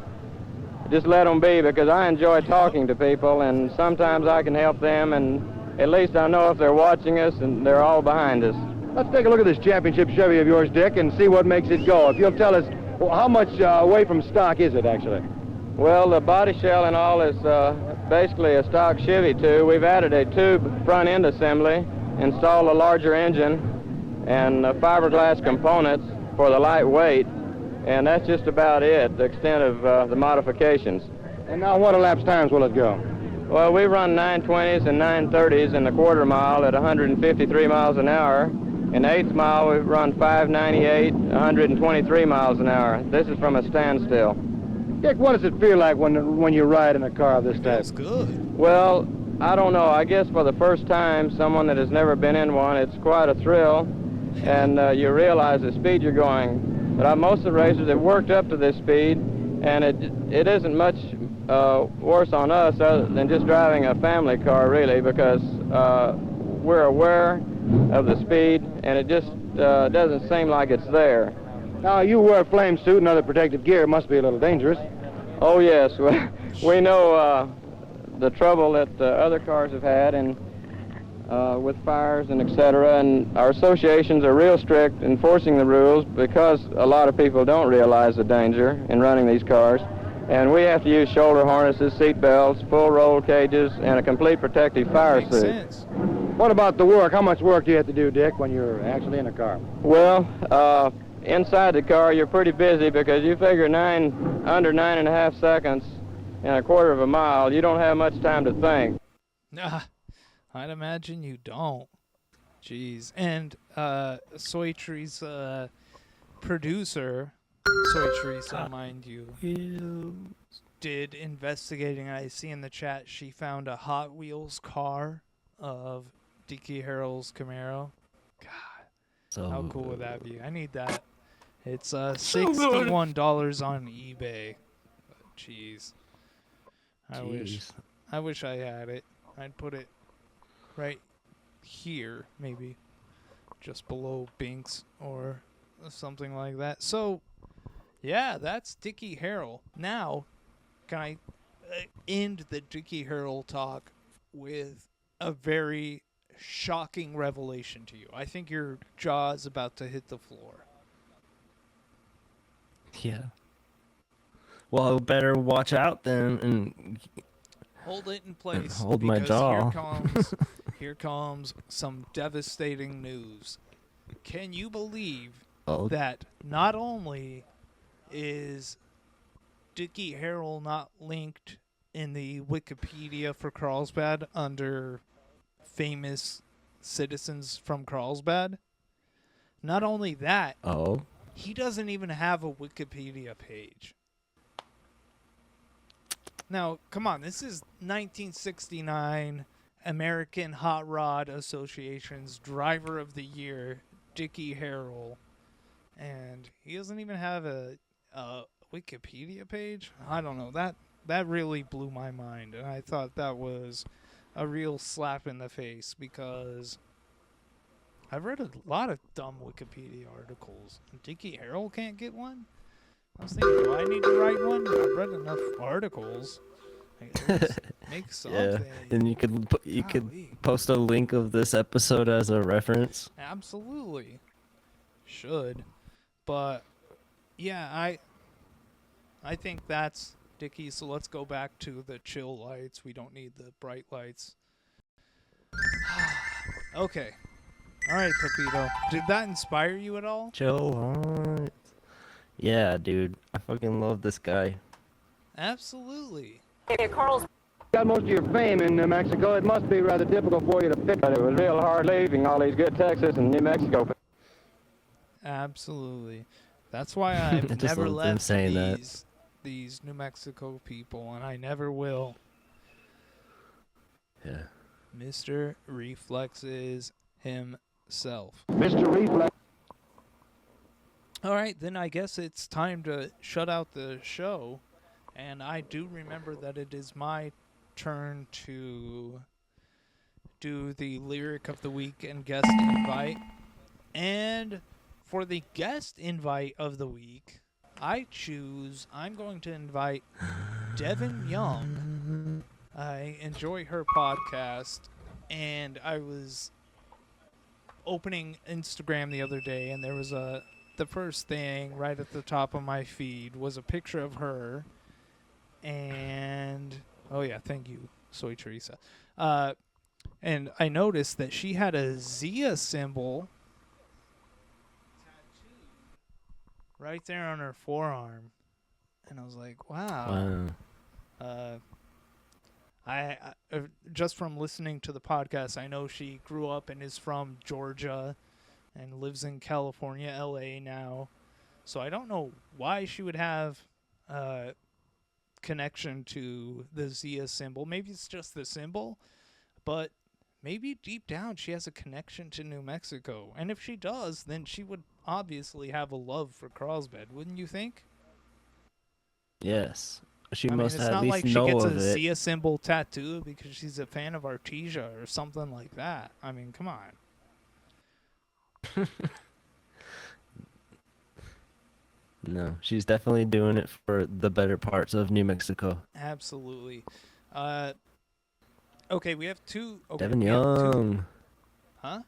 just let them be, because I enjoy talking to people, and sometimes I can help them, and at least I know if they're watching us and they're all behind us. Let's take a look at this championship Chevy of yours, Dick, and see what makes it go. If you'll tell us, well, how much away from stock is it, actually? Well, the body shell and all is basically a stock Chevy tube. We've added a tube front end assembly, installed a larger engine, and fiberglass components for the lightweight, and that's just about it, the extent of the modifications. And now what elapsed times will it go? Well, we run 920s and 930s in the quarter mile at 153 miles an hour. In the eighth mile, we run 598, 123 miles an hour. This is from a standstill. Dick, what does it feel like when you ride in a car of this type? It's good. Well, I don't know. I guess for the first time, someone that has never been in one, it's quite a thrill. and you realize the speed you're going. But most of the racers have worked up to this speed, and it isn't much worse on us other than just driving a family car, really, because we're aware of the speed, and it just doesn't seem like it's there. Now, you wear flame suit and other protective gear. It must be a little dangerous. Oh, yes. We know the trouble that other cars have had and with fires and etc. And our associations are real strict enforcing the rules because a lot of people don't realize the danger in running these cars. And we have to use shoulder harnesses, seat belts, full roll cages, and a complete protective fire suit. Sense. What about the work? How much work do you have to do, Dick, when you're actually in a car? Well, inside the car, you're pretty busy because you figure under 9.5 seconds in a quarter of a mile, you don't have much time to think. Nah, I'd imagine you don't. Jeez. And Soy Tree's producer, Soy Teresa, mind you, did investigating. I see in the chat she found a Hot Wheels car of Dickie Harrell's Camaro. God, how cool would that be? I need that. It's $61 on eBay. Jeez. I wish I had it. I'd put it right here, maybe just below Binks or something like that. So, yeah, that's Dickie Harrell. Now, can I end the Dickie Harrell talk with a very shocking revelation to you? I think your jaw is about to hit the floor. Yeah. Well, better watch out then and hold it in place. Hold my jaw. Here comes some devastating news. Can you believe Oh. that not only is Dickie Harrell not linked in the Wikipedia for Carlsbad under famous citizens from Carlsbad? Not only that, he doesn't even have a Wikipedia page. Now, come on, this is 1969 American Hot Rod Association's Driver of the Year, Dickie Harrell, and he doesn't even have a Wikipedia page? I don't know. That really blew my mind, and I thought that was a real slap in the face because I've read a lot of dumb Wikipedia articles, and Dickie Harrell can't get one? I was thinking, do I need to write one? I've read enough articles. Make something. Yeah, and you could post a link of this episode as a reference. Absolutely, should, but yeah, I think that's Dickie. So let's go back to the chill lights. We don't need the bright lights. Okay, all right, Pepito. Did that inspire you at all? Chill lights. Yeah, dude, I fucking love this guy. Absolutely. Hey, Carl's got most of your fame in New Mexico. It must be rather difficult for you to pick. But it was real hard leaving all these good Texas and New Mexico. Absolutely. That's why I've never left these New Mexico people, and I never will. Yeah. Mr. Reflexes himself. Mr. Reflex. All right, then I guess it's time to shut out the show. And I do remember that it is my turn to do the lyric of the week and guest invite. And for the guest invite of the week, I'm going to invite Devin Young. I enjoy her podcast, and I was opening Instagram the other day, and there was the first thing right at the top of my feed was a picture of her. And oh yeah, thank you, Soy Teresa. And I noticed that she had a Zia symbol tattooed right there on her forearm, and I was like, wow. I just from listening to the podcast, I know she grew up and is from Georgia, and lives in California, LA now. So I don't know why she would have connection to the Zia symbol. Maybe it's just the symbol, but maybe deep down she has a connection to New Mexico. And if she does, then she would obviously have a love for Carlsbad, wouldn't you think? Yes. She I mean, must it's at not least like she know gets of a it. Sia symbol tattoo because she's a fan of Artesia or something like that. I mean, come on. No, she's definitely doing it for the better parts of New Mexico. Absolutely. Okay, we have two. Okay, Devin we have two. Young. Huh?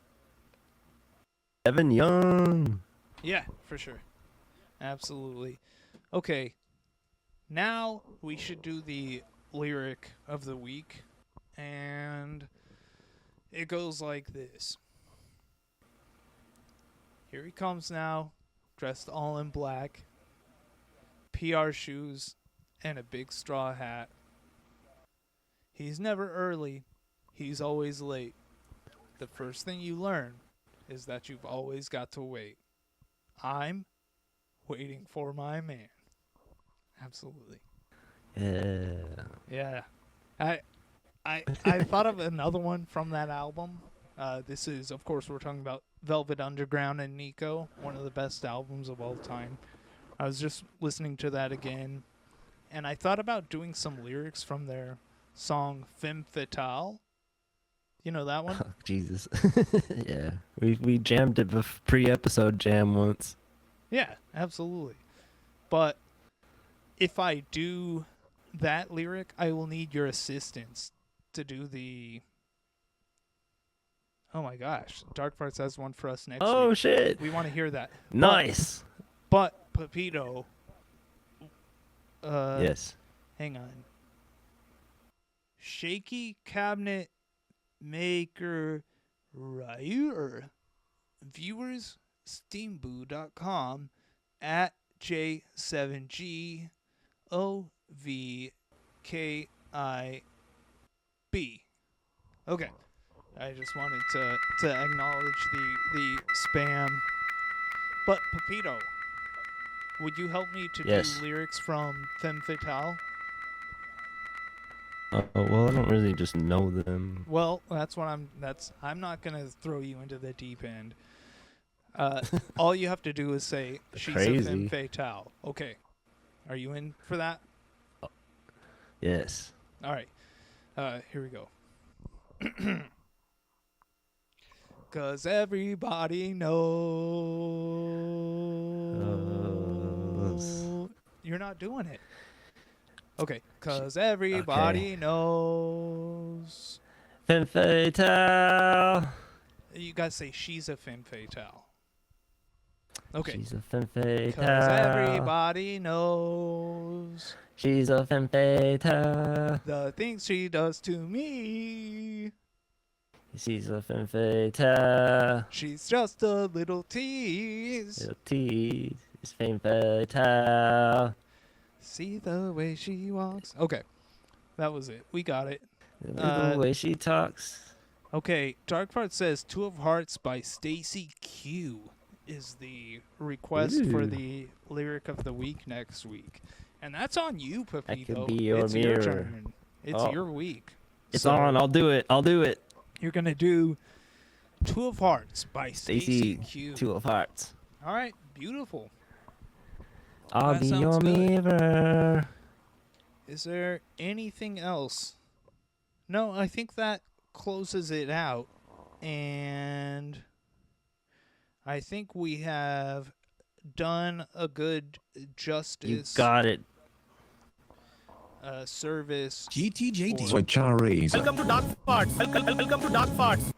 Devin Young. Yeah, for sure. Absolutely. Okay. Now we should do the lyric of the week. And it goes like this. Here he comes now, dressed all in black, PR shoes, and a big straw hat. He's never early, he's always late. The first thing you learn is that you've always got to wait. I'm waiting for my man. Absolutely. Yeah. Yeah. I thought of another one from that album. This is, of course, we're talking about Velvet Underground and Nico, one of the best albums of all time. I was just listening to that again, and I thought about doing some lyrics from their song Femme Fatale. You know that one? Oh, Jesus. Yeah. We jammed it pre-episode jam once. Yeah, absolutely. But if I do that lyric, I will need your assistance to do the... Oh my gosh, Dark Farts has one for us next week. Oh, shit. We want to hear that. Nice. But Pepito... yes. Hang on. Shaky Cabinet Maker Ryer. Viewers, steamboo.com at J7GOVKIB. Okay. I just wanted to acknowledge the spam. But Pepito, would you help me to Yes. do lyrics from Femme Fatale? Well, I don't really just know them. Well, I'm not gonna throw you into the deep end. All you have to do is say she's Crazy. a femme fatale. Okay. Are you in for that? Yes. All right. Here we go. 'Cause everybody knows. You're not doing it. Okay. 'Cause everybody knows. Femme fatale. You gotta say she's a femme fatale. Okay. She's a femme fatale. 'Cause everybody knows She's a femme fatale. the things she does to me. She's a femme fatale. She's just a little tease. Little tease. It's femme fatale. See the way she walks. Okay. That was it. We got it. The way she talks. Okay. Dark Part says Two of Hearts by Stacy Q is the request for Ooh. the lyric of the week next week. And that's on you, Pepito. That could be your it's your mirror. turn. It's Oh. your week. It's So on. I'll do it. I'll do it. You're going to do Two of Hearts by Stacy Q. Two of Hearts. All right. Beautiful. I'll That be sounds your good. mirror. Is there anything else? No, I think that closes it out. And I think we have done a good justice. You got it. Service. GTJD. for- Welcome to Dark Farts. Welcome to Dark Farts.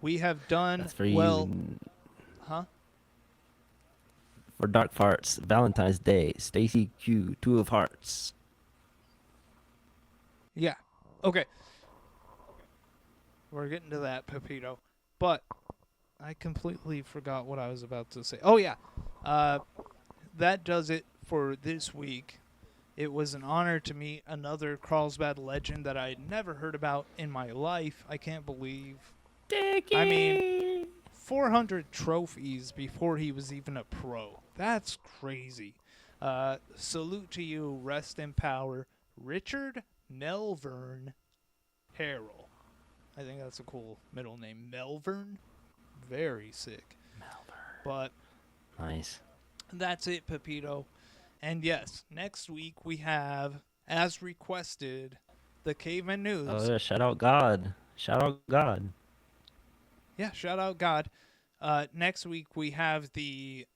We have done That's for well. you. Huh? For Dark Farts, Valentine's Day, Stacy Q, Two of Hearts. Yeah. Okay. We're getting to that, Pepito. But I completely forgot what I was about to say. Oh, yeah. That does it for this week. It was an honor to meet another Carlsbad legend that I'd never heard about in my life. I can't believe. Dickie! I mean, 400 trophies before he was even a pro. That's crazy. Salute to you. Rest in power. Richard Melvern Harrell. I think that's a cool middle name. Melvern? Very sick. Melvern. But nice. That's it, Pepito. And yes, next week we have, as requested, the Caveman News. Oh, yeah, shout out God. Shout out God. Yeah, shout out God. Next week we have the,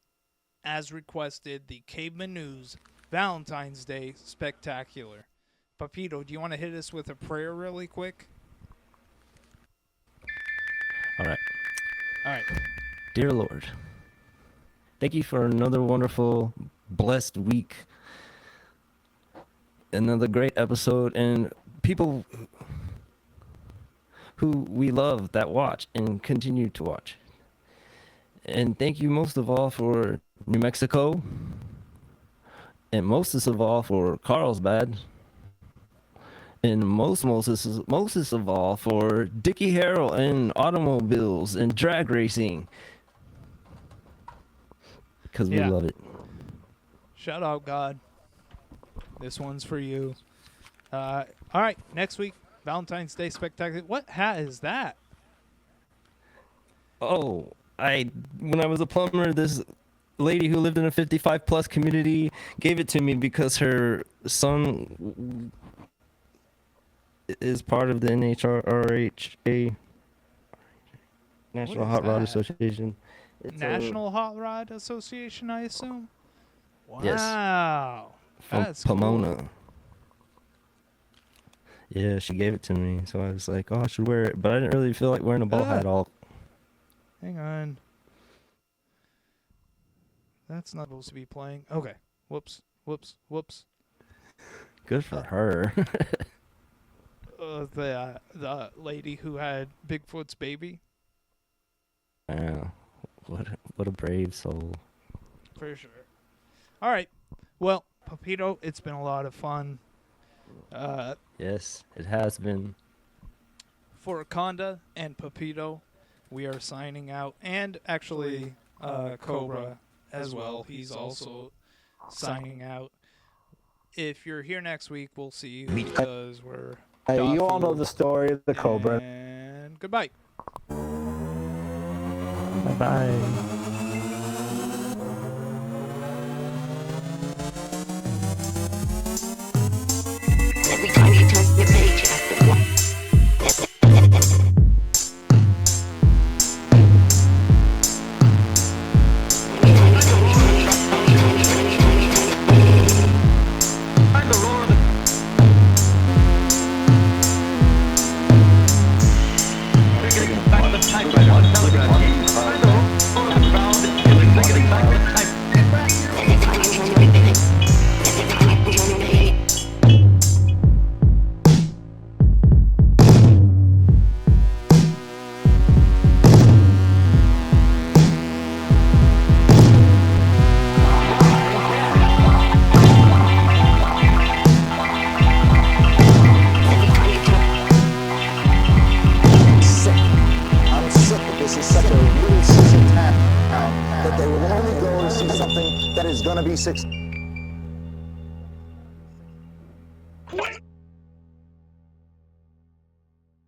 as requested, the Caveman News Valentine's Day Spectacular. Pepito, do you want to hit us with a prayer really quick? All right. All right. Dear Lord, thank you for another wonderful, blessed week. Another great episode, and people who we love that watch and continue to watch. And thank you most of all for New Mexico, and mostest of all for Carlsbad, and mostest of all for Dickie Harrell and automobiles and drag racing. Because we love it. Shout out God. This one's for you. All right, next week, Valentine's Day Spectacular. What hat is that? Oh, when I was a plumber, this lady who lived in a 55+ community gave it to me because her son is part of the NHRHA, National Hot Rod Association. It's National Hot Rod Association, I assume? Wow. Yes. From That's Pomona. Cool. Yeah, she gave it to me, so I was like, oh, I should wear it. But I didn't really feel like wearing a ball hat all. Hang on. That's not supposed to be playing. Okay. Whoops. Good for her. The lady who had Bigfoot's baby. Yeah. What a brave soul. For sure. All right. Well, Pepito, it's been a lot of fun. Yes, it has been. For Akonda and Pepito, we are signing out. And actually, Cobra as well. He's also signing out. If you're here next week, we'll see you because we're... Hey, you all know the story of the Cobra. And goodbye. Bye-bye. Every time you turn your page after one. That they will only go to see something that is going to be successful.